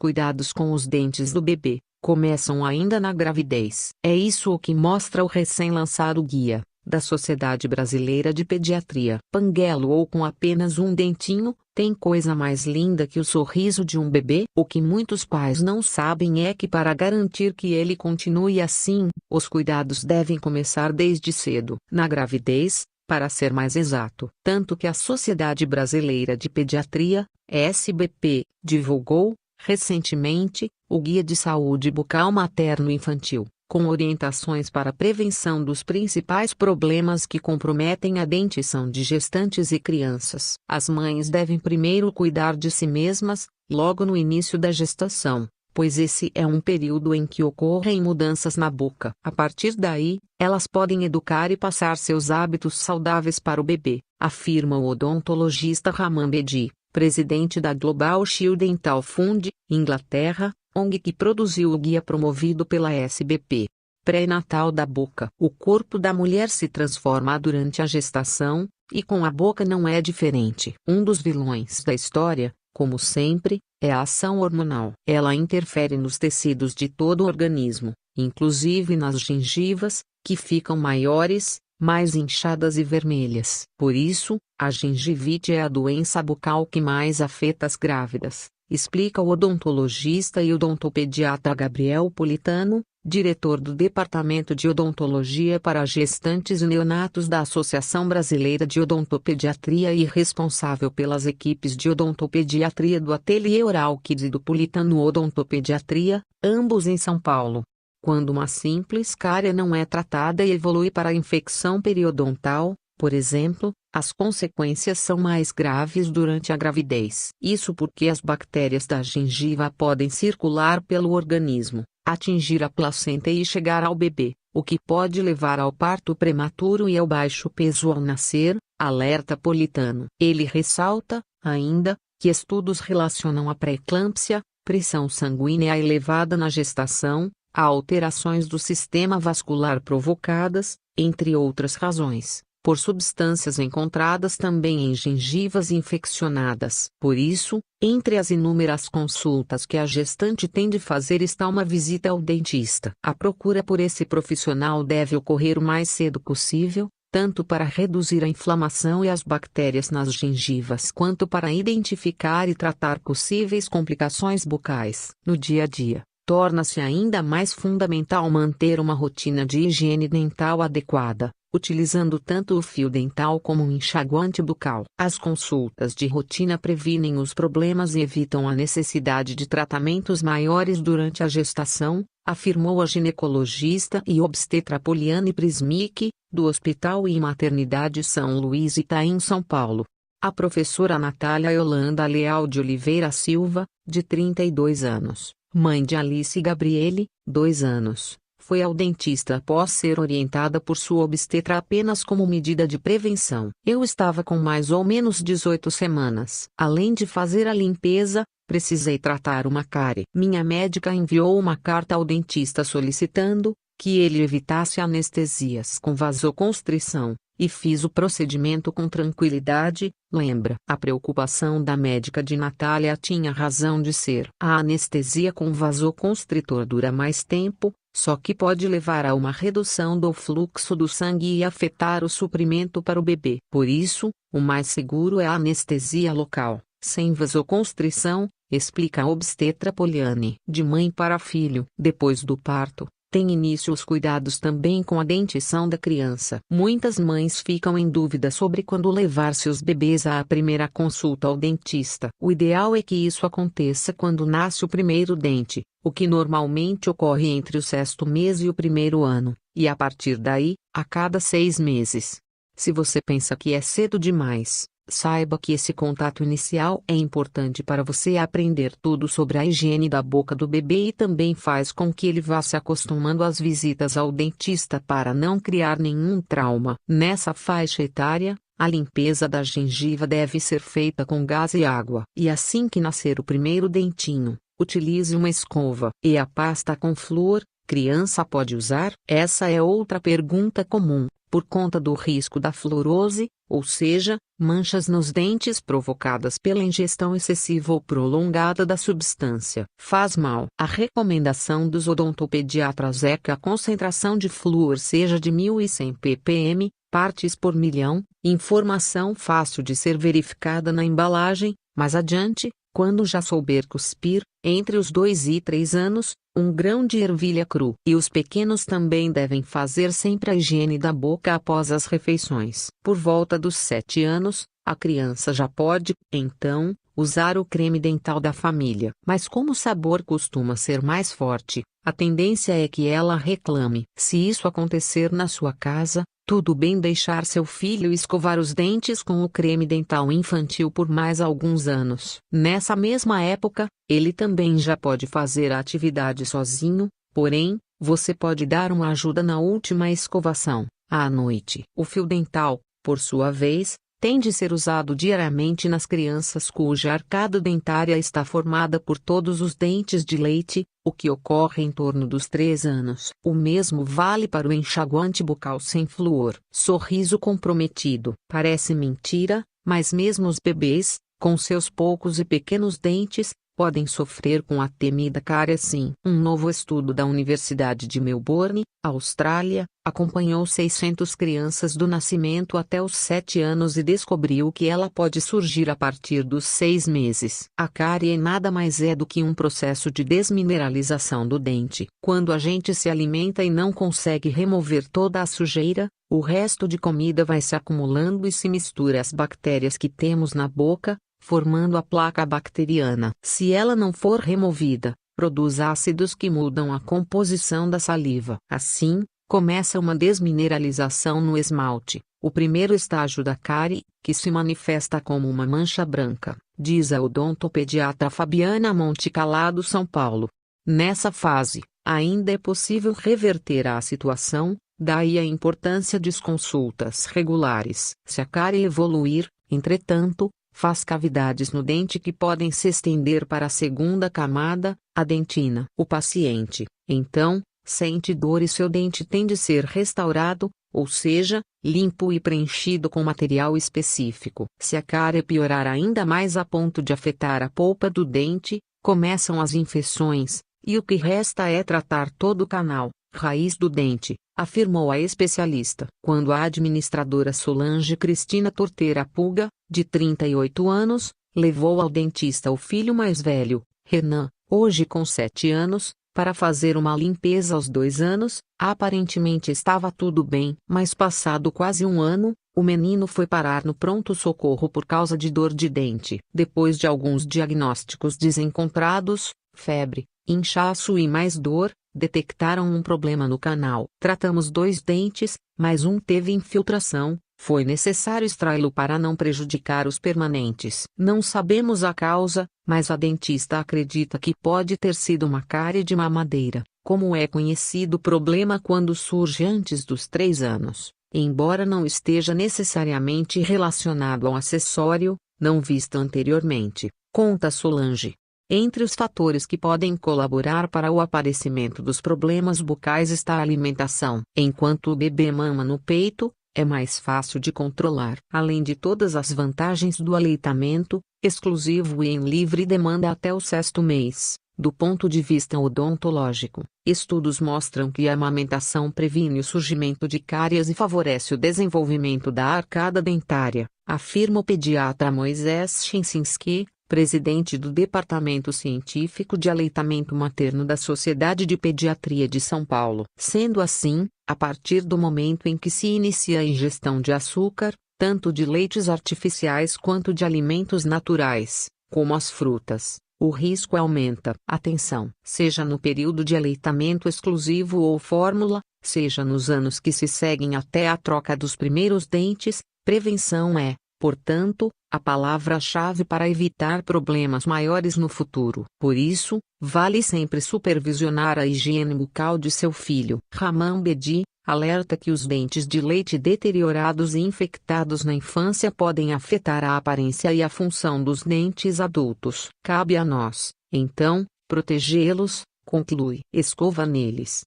cuidados com os dentes do bebê começam ainda na gravidez. É isso o que mostra o recém-lançado Guia da Sociedade Brasileira de Pediatria. Banguelo ou com apenas um dentinho, tem coisa mais linda que o sorriso de um bebê? O que muitos pais não sabem é que para garantir que ele continue assim, os cuidados devem começar desde cedo. Na gravidez, para ser mais exato. Tanto que a Sociedade Brasileira de Pediatria, SBP, divulgou, recentemente, o Guia de Saúde Bucal Materno-Infantil, com orientações para a prevenção dos principais problemas que comprometem a dentição de gestantes e crianças. As mães devem primeiro cuidar de si mesmas, logo no início da gestação, pois esse é um período em que ocorrem mudanças na boca. A partir daí, elas podem educar e passar seus hábitos saudáveis para o bebê, afirma o odontologista Raman Bedi, presidente da Global Shield Dental Fund, Inglaterra, ONG que produziu o guia promovido pela SBP. Pré-natal da boca. O corpo da mulher se transforma durante a gestação, e com a boca não é diferente. Um dos vilões da história, como sempre, é a ação hormonal. Ela interfere nos tecidos de todo o organismo, inclusive nas gengivas, que ficam maiores, mais inchadas e vermelhas. Por isso, a gengivite é a doença bucal que mais afeta as grávidas, explica o odontologista e odontopediatra Gabriel Politano, diretor do Departamento de Odontologia para Gestantes e Neonatos da Associação Brasileira de Odontopediatria e responsável pelas equipes de odontopediatria do Ateliê Oral Kids e do Politano Odontopediatria, ambos em São Paulo. Quando uma simples cárie não é tratada e evolui para a infecção periodontal, por exemplo, as consequências são mais graves durante a gravidez. Isso porque as bactérias da gengiva podem circular pelo organismo, atingir a placenta e chegar ao bebê, o que pode levar ao parto prematuro e ao baixo peso ao nascer, alerta Politano. Ele ressalta, ainda, que estudos relacionam a pré-eclâmpsia, pressão sanguínea elevada na gestação, a alterações do sistema vascular provocadas, entre outras razões, por substâncias encontradas também em gengivas infeccionadas. Por isso, entre as inúmeras consultas que a gestante tem de fazer está uma visita ao dentista. A procura por esse profissional deve ocorrer o mais cedo possível, tanto para reduzir a inflamação e as bactérias nas gengivas quanto para identificar e tratar possíveis complicações bucais. No dia a dia, torna-se ainda mais fundamental manter uma rotina de higiene dental adequada, utilizando tanto o fio dental como um enxaguante bucal. As consultas de rotina previnem os problemas e evitam a necessidade de tratamentos maiores durante a gestação, afirmou a ginecologista e obstetra Poliane Prismic, do Hospital e Maternidade São Luís Itaim, São Paulo. A professora Natália Yolanda Leal de Oliveira Silva, de 32 anos, mãe de Alice Gabriele, 2 anos, foi ao dentista após ser orientada por sua obstetra apenas como medida de prevenção. Eu estava com mais ou menos 18 semanas. Além de fazer a limpeza, precisei tratar uma cárie. Minha médica enviou uma carta ao dentista solicitando que ele evitasse anestesias com vasoconstrição, e fiz o procedimento com tranquilidade, lembra. A preocupação da médica de Natália tinha razão de ser. A anestesia com vasoconstritor dura mais tempo, só que pode levar a uma redução do fluxo do sangue e afetar o suprimento para o bebê. Por isso, o mais seguro é a anestesia local, sem vasoconstrição, explica a obstetra Poliane. De mãe para filho. Depois do parto, tem início os cuidados também com a dentição da criança. Muitas mães ficam em dúvida sobre quando levar seus bebês à primeira consulta ao dentista. O ideal é que isso aconteça quando nasce o primeiro dente, o que normalmente ocorre entre o 6º mês e o 1º ano, e a partir daí, a cada 6 meses. Se você pensa que é cedo demais, saiba que esse contato inicial é importante para você aprender tudo sobre a higiene da boca do bebê e também faz com que ele vá se acostumando às visitas ao dentista para não criar nenhum trauma. Nessa faixa etária, a limpeza da gengiva deve ser feita com gás e água. E assim que nascer o primeiro dentinho, utilize uma escova. E a pasta com flúor, criança pode usar? Essa é outra pergunta comum. por conta do risco da fluorose, ou seja, manchas nos dentes provocadas pela ingestão excessiva ou prolongada da substância. Faz mal. A recomendação dos odontopediatras é que a concentração de flúor seja de 1.100 ppm, partes por milhão, informação fácil de ser verificada na embalagem. Mais adiante, quando já souber cuspir, entre os 2 e 3 anos, 1 grão de ervilha cru. E os pequenos também devem fazer sempre a higiene da boca após as refeições. Por volta dos 7 anos, a criança já pode, então, usar o creme dental da família. Mas como o sabor costuma ser mais forte, a tendência é que ela reclame. Se isso acontecer na sua casa, tudo bem deixar seu filho escovar os dentes com o creme dental infantil por mais alguns anos. Nessa mesma época, ele também já pode fazer a atividade sozinho, porém, você pode dar uma ajuda na última escovação, à noite. O fio dental, por sua vez, tem de ser usado diariamente nas crianças cuja arcada dentária está formada por todos os dentes de leite, o que ocorre em torno dos 3 anos. O mesmo vale para o enxaguante bucal sem flúor. Sorriso comprometido. Parece mentira, mas mesmo os bebês, com seus poucos e pequenos dentes, podem sofrer com a temida cárie sim. Um novo estudo da Universidade de Melbourne, Austrália, acompanhou 600 crianças do nascimento até os 7 anos e descobriu que ela pode surgir a partir dos 6 meses. A cárie nada mais é do que um processo de desmineralização do dente. Quando a gente se alimenta e não consegue remover toda a sujeira, o resto de comida vai se acumulando e se mistura às bactérias que temos na boca, formando a placa bacteriana. Se ela não for removida, produz ácidos que mudam a composição da saliva. Assim, começa uma desmineralização no esmalte, o primeiro estágio da cárie, que se manifesta como uma mancha branca, diz a odontopediatra Fabiana Montecalado, São Paulo. Nessa fase, ainda é possível reverter a situação, daí a importância de consultas regulares. Se a cárie evoluir, entretanto, faz cavidades no dente que podem se estender para a segunda camada, a dentina. O paciente, então, sente dor e seu dente tem de ser restaurado, ou seja, limpo e preenchido com material específico. Se a cárie piorar ainda mais a ponto de afetar a polpa do dente, começam as infecções, e o que resta é tratar todo o canal, raiz do dente, afirmou a especialista. Quando a administradora Solange Cristina Torteira Puga, de 38 anos, levou ao dentista o filho mais velho, Renan, hoje com 7 anos, para fazer uma limpeza aos 2 anos, aparentemente estava tudo bem. Mas passado quase 1 ano, o menino foi parar no pronto-socorro por causa de dor de dente. Depois de alguns diagnósticos desencontrados, febre, inchaço e mais dor, detectaram um problema no canal. Tratamos 2 dentes, mas um teve infiltração. Foi necessário extraí-lo para não prejudicar os permanentes. Não sabemos a causa, mas a dentista acredita que pode ter sido uma cárie de mamadeira, como é conhecido o problema quando surge antes dos 3 anos, embora não esteja necessariamente relacionado ao acessório, não visto anteriormente, conta Solange. Entre os fatores que podem colaborar para o aparecimento dos problemas bucais está a alimentação. Enquanto o bebê mama no peito, é mais fácil de controlar. Além de todas as vantagens do aleitamento, exclusivo e em livre demanda até o 6º mês, do ponto de vista odontológico, estudos mostram que a amamentação previne o surgimento de cáries e favorece o desenvolvimento da arcada dentária, afirma o pediatra Moisés Chinsinski, presidente do Departamento Científico de Aleitamento Materno da Sociedade de Pediatria de São Paulo. Sendo assim, a partir do momento em que se inicia a ingestão de açúcar, tanto de leites artificiais quanto de alimentos naturais, como as frutas, o risco aumenta. Atenção! Seja no período de aleitamento exclusivo ou fórmula, seja nos anos que se seguem até a troca dos primeiros dentes, prevenção é, portanto, a palavra-chave para evitar problemas maiores no futuro. Por isso, vale sempre supervisionar a higiene bucal de seu filho. Ramon Bedi alerta que os dentes de leite deteriorados e infectados na infância podem afetar a aparência e a função dos dentes adultos. Cabe a nós, então, protegê-los, conclui. Escova neles,